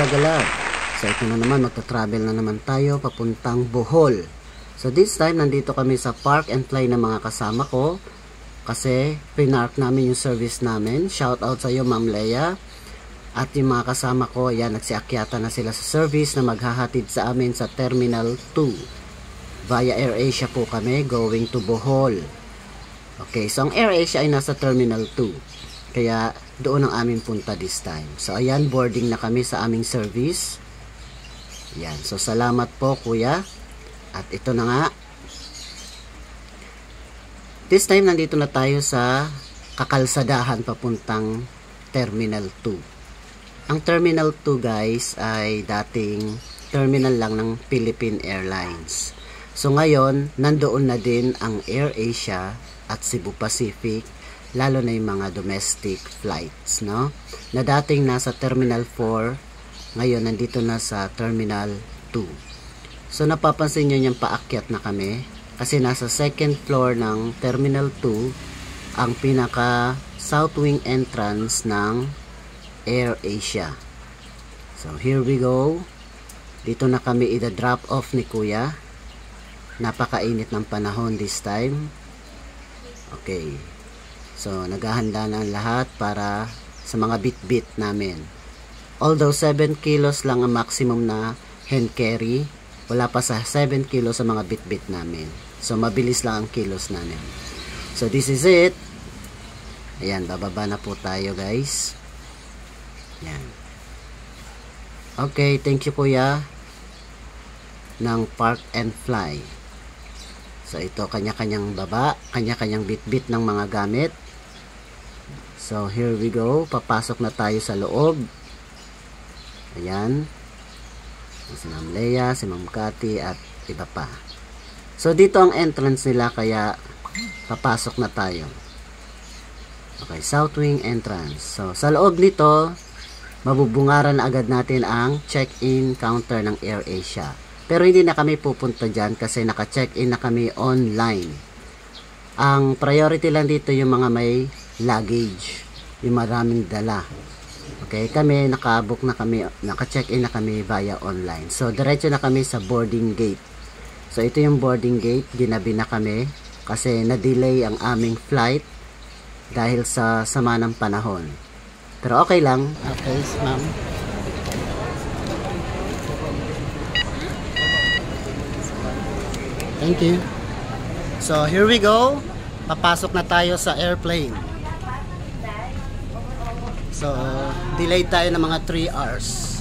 Galagala. So ito na naman, magta-travel na naman tayo papuntang Bohol. So this time, nandito kami sa Park and Fly ng mga kasama ko. Kasi pinark namin yung service namin. Shout out sa iyo, Ma'am Leia. At yung mga kasama ko, ayan, nagsiakyata na sila sa service na maghahatid sa amin sa Terminal 2. Via AirAsia po kami, going to Bohol. Okay, so ang AirAsia ay nasa Terminal 2. Kaya doon ang aming punta this time. So ayan, boarding na kami sa aming service. Ayan, so salamat po kuya. At ito na nga. This time, nandito na tayo sa kakalsadahan papuntang Terminal 2. Ang Terminal 2 guys ay dating terminal lang ng Philippine Airlines. So ngayon, nandoon na din ang AirAsia at Cebu Pacific, lalo na yung mga domestic flights, no? Na dating nasa Terminal 4, ngayon nandito na sa Terminal 2. So napapansin nyo niyang paakyat na kami kasi nasa second floor ng Terminal 2 ang pinaka south wing entrance ng AirAsia. So here we go. Dito na kami i-drop off ni kuya. Napakainit ng panahon this time. Okay. So naghahanda na ang lahat para sa mga bit-bit namin. Although 7 kilos lang ang maximum na hand carry, wala pa sa 7 kilos sa mga bit-bit namin. So mabilis lang ang kilos namin. So this is it. Ayan, bababa na po tayo guys. Ayan. Okay, thank you kuya ng Park and Fly. So ito, kanya-kanyang baba, kanya-kanyang bit-bit ng mga gamit. So here we go. Papasok na tayo sa loob. Ayan. Si Ma'am Leia, si Ma'am Cathy at iba pa. So dito ang entrance nila kaya papasok na tayo. Okay, south wing entrance. So sa loob nito, mabubungaran na agad natin ang check-in counter ng AirAsia. Pero hindi na kami pupunta dyan kasi naka-check-in na kami online. Ang priority lang dito yung mga may luggage, yung maraming dala. Okay, kami naka-book na kami, naka-check-in na kami via online. So diretso na kami sa boarding gate. So ito yung boarding gate, ginabi na kami kasi na-delay ang aming flight dahil sa sama ng panahon. Pero okay lang. Okay, ma'am. Thank you. So here we go. Papasok na tayo sa airplane. So, delay tayo ng mga 3 hours.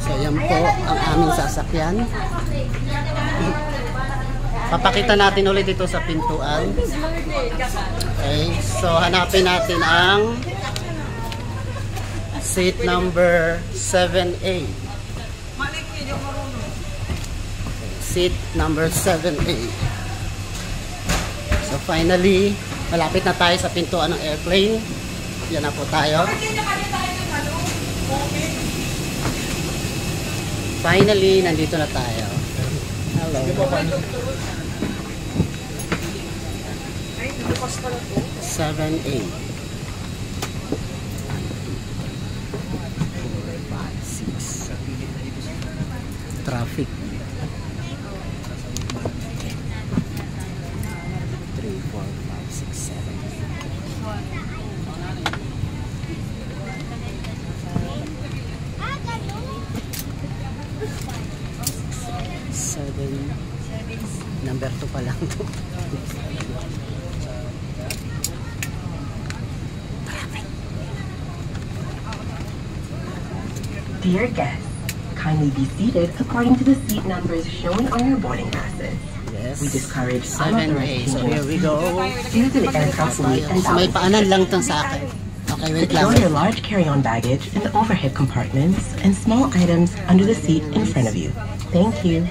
So, yan po ang aming sasakyan. Papakita natin ulit ito sa pintuan. Okay, so hanapin natin ang seat number 7A. Seat number 7A. So finally, malapit na tayo sa pintuan ng airplane. Yan na po tayo. Finally, nandito na tayo. Hello. 7A. 4, 5, 6. Traffic. 7. Number 2 pa lang to. Dear guests, kindly be seated according to the seat numbers shown on your boarding passes. Yes. We discourage 7A. So here we go. due to the aircraft's weight and So may balance. paanan lang tong sa akin. Okay, wait lang. Secure your large carry-on baggage in the overhead compartments and small items under the seat in front of you. Thank you.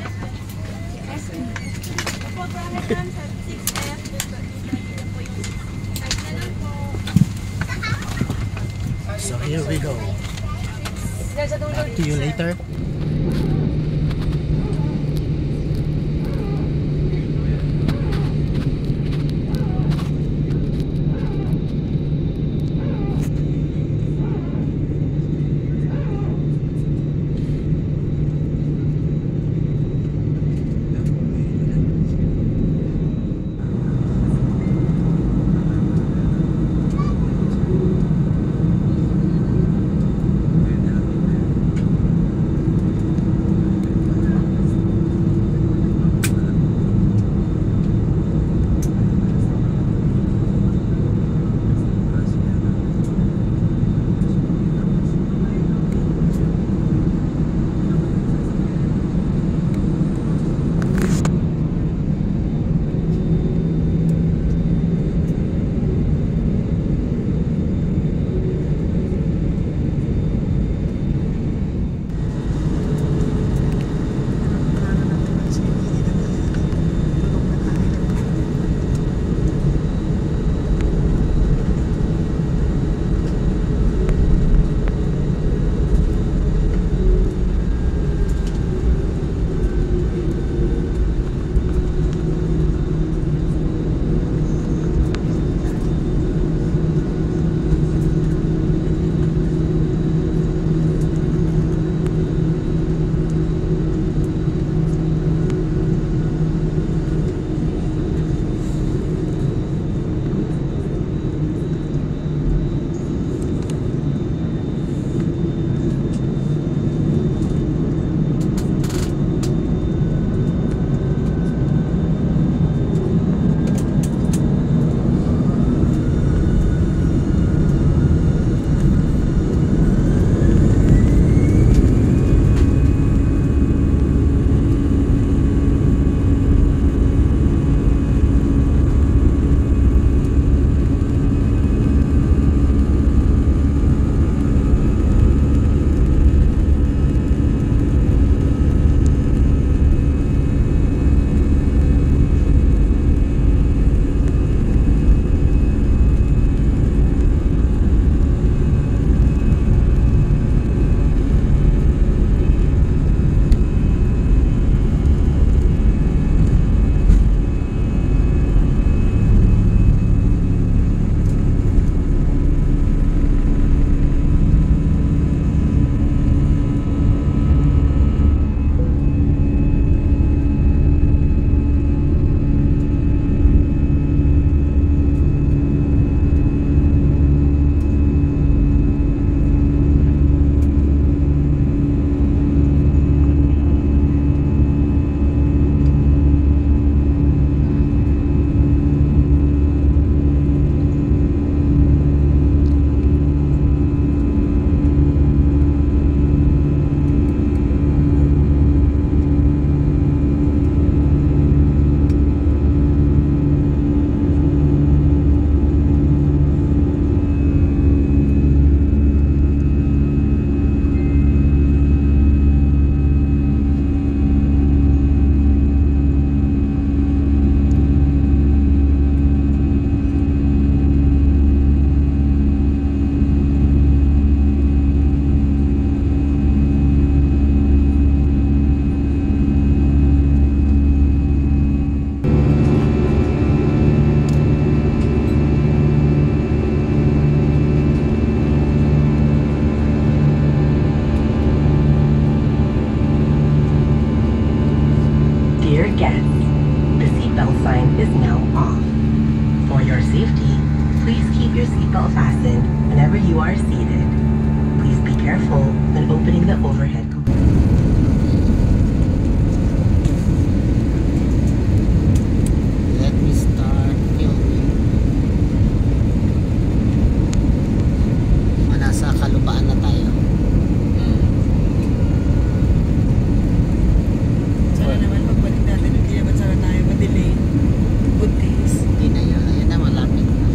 So here we go. Talk to you later. your seatbelt fastened whenever you are seated. Please be careful when opening the overhead compartment. Let me start filming. Nasa kalupaan na tayo. Sana naman pagbalik natin, hindi naman sana tayo ma-delay. Good days. Hindi na yun. Ayun na, malapit na.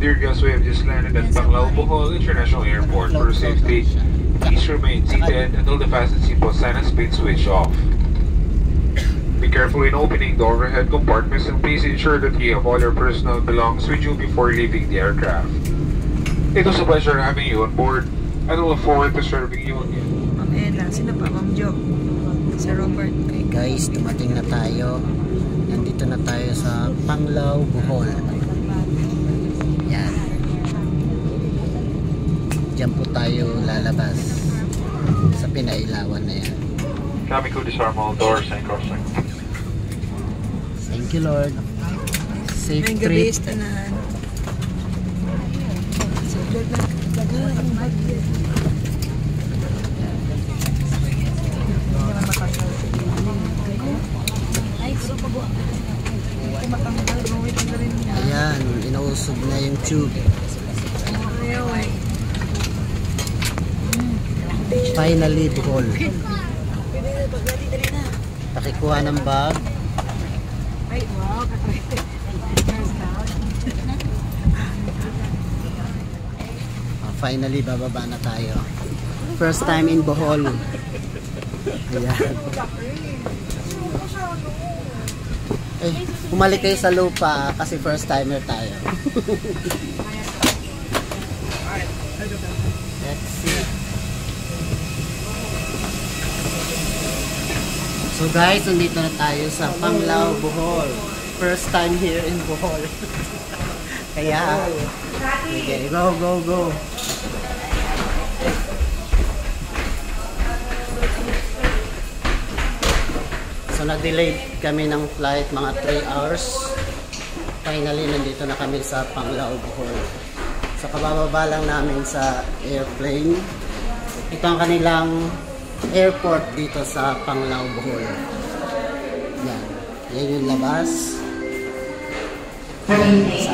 Dear guests, we have just landed at Panglao Bohol International Airport. For safety, please remain seated until the fasten seatbelt sign has been switched off. Be careful in opening the overhead compartments and please ensure that you have all your personal belongings with you before leaving the aircraft. It was a pleasure having you on board and I look forward to serving you again. Ma'am Ella, sino pa? Ma'am Jo? Sir Robert? Okay guys, dumating na tayo. Nandito na tayo sa Panglao Bohol. Yan. Diyan po tayo lalabas sa pinailawan na yan. Cabin crew disarm all doors and crossing. Thank you Lord. Safe May trip. gabi, tanahan. So, Lord, nagkagawa ang bagyo. Ayan, inausog na yung tube. Finally, Bohol. Pakikuha ng bag. Ay, wow. Finally, bababa na tayo. First time in Bohol. Ayan. Eh, umalik kayo sa lupa kasi first timer tayo. Let's see. So guys, nandito na tayo sa Panglao, Bohol. First time here in Bohol. Kaya, okay, go, go, go. So nag-delay kami ng flight mga 3 hours. Finally, nandito na kami sa Panglao, Bohol. So kabababa lang namin sa airplane. Ito ang kanilang airport dito sa Panglao, Bohol. Yan. Yan yung labas. Good evening.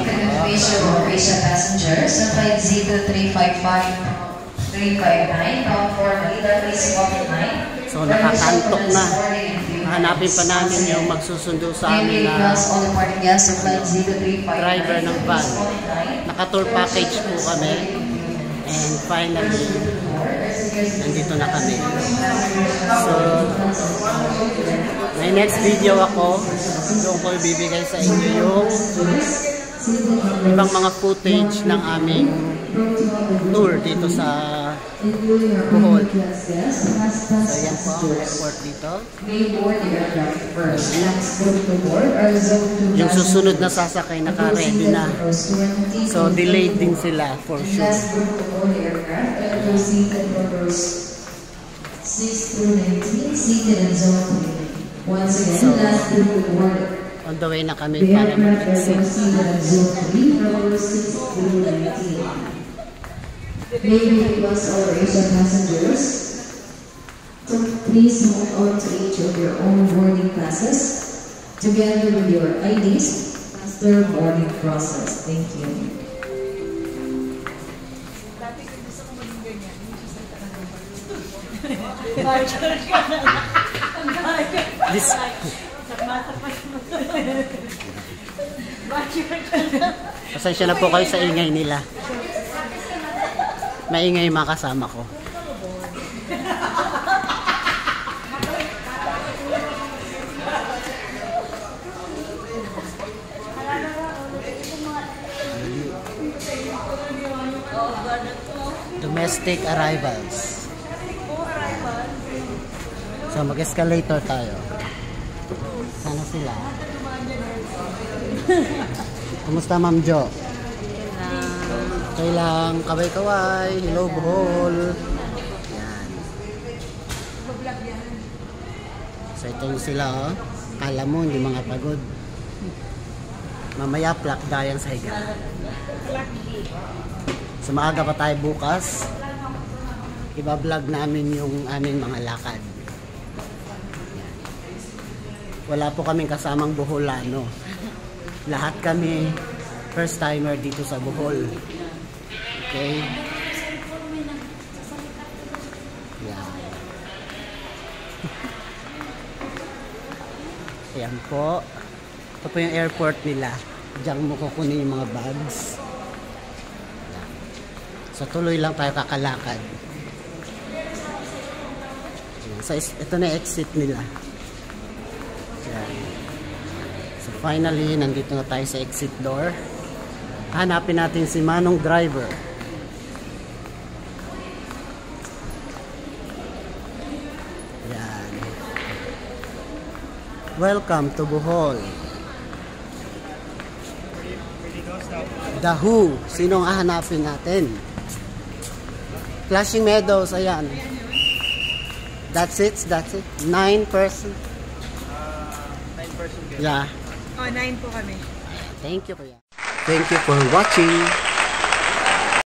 Asia passengers on flight Z2355-359 bound for Manila, please walk in line. So nakakantok na. Hanapin pa namin yung magsusundo sa amin na driver ng van. Naka-tour package po kami. And finally, nandito na kami. So, may next video ako. Doon ko ibibigay sa inyo yung ibang mga footage ng aming tour dito sa Bohol. So, yan po ang airport dito. Yung susunod na sasakay naka-ready na. So, delayed din sila for sure. 6 through 19 seated in zone 3. Once again, last group awarded. On the way na kami para mag-exit. May we request all Asia passengers to please move on to each of your own boarding passes together with your IDs after boarding process. Thank you. This, pasensya na po kayo sa ingay nila. Maingay yung mga kasama ko. Domestic arrivals. So mag-escalator tayo. Sana sila. Kumusta Ma'am Jo? Okay lang. Kaway-kaway. Hello Bohol. Yan. So ito yung sila oh. Kala mo hindi mga pagod. Mamaya plak dayan sa higa. So maaga pa tayo bukas. Iba-vlog namin yung aming mga lakad. Wala po kaming kasamang Boholano. Lahat kami first timer dito sa Bohol. Okay? Yan. Ayan po. Ito po yung airport nila. Diyan mo kukunin yung mga bags. Yan. So tuloy lang tayo kakalakad. Yan. So ito na exit nila. Yan. So finally, nandito na tayo sa exit door. Hanapin natin si Manong driver. Yan. Welcome to Bohol. The Who. Sinong hahanapin natin? Flashing Meadows, ayan. That's it? 9 person? 9 person. Yeah. Oh, 9 po kami. Thank you, kuya. Thank you for watching.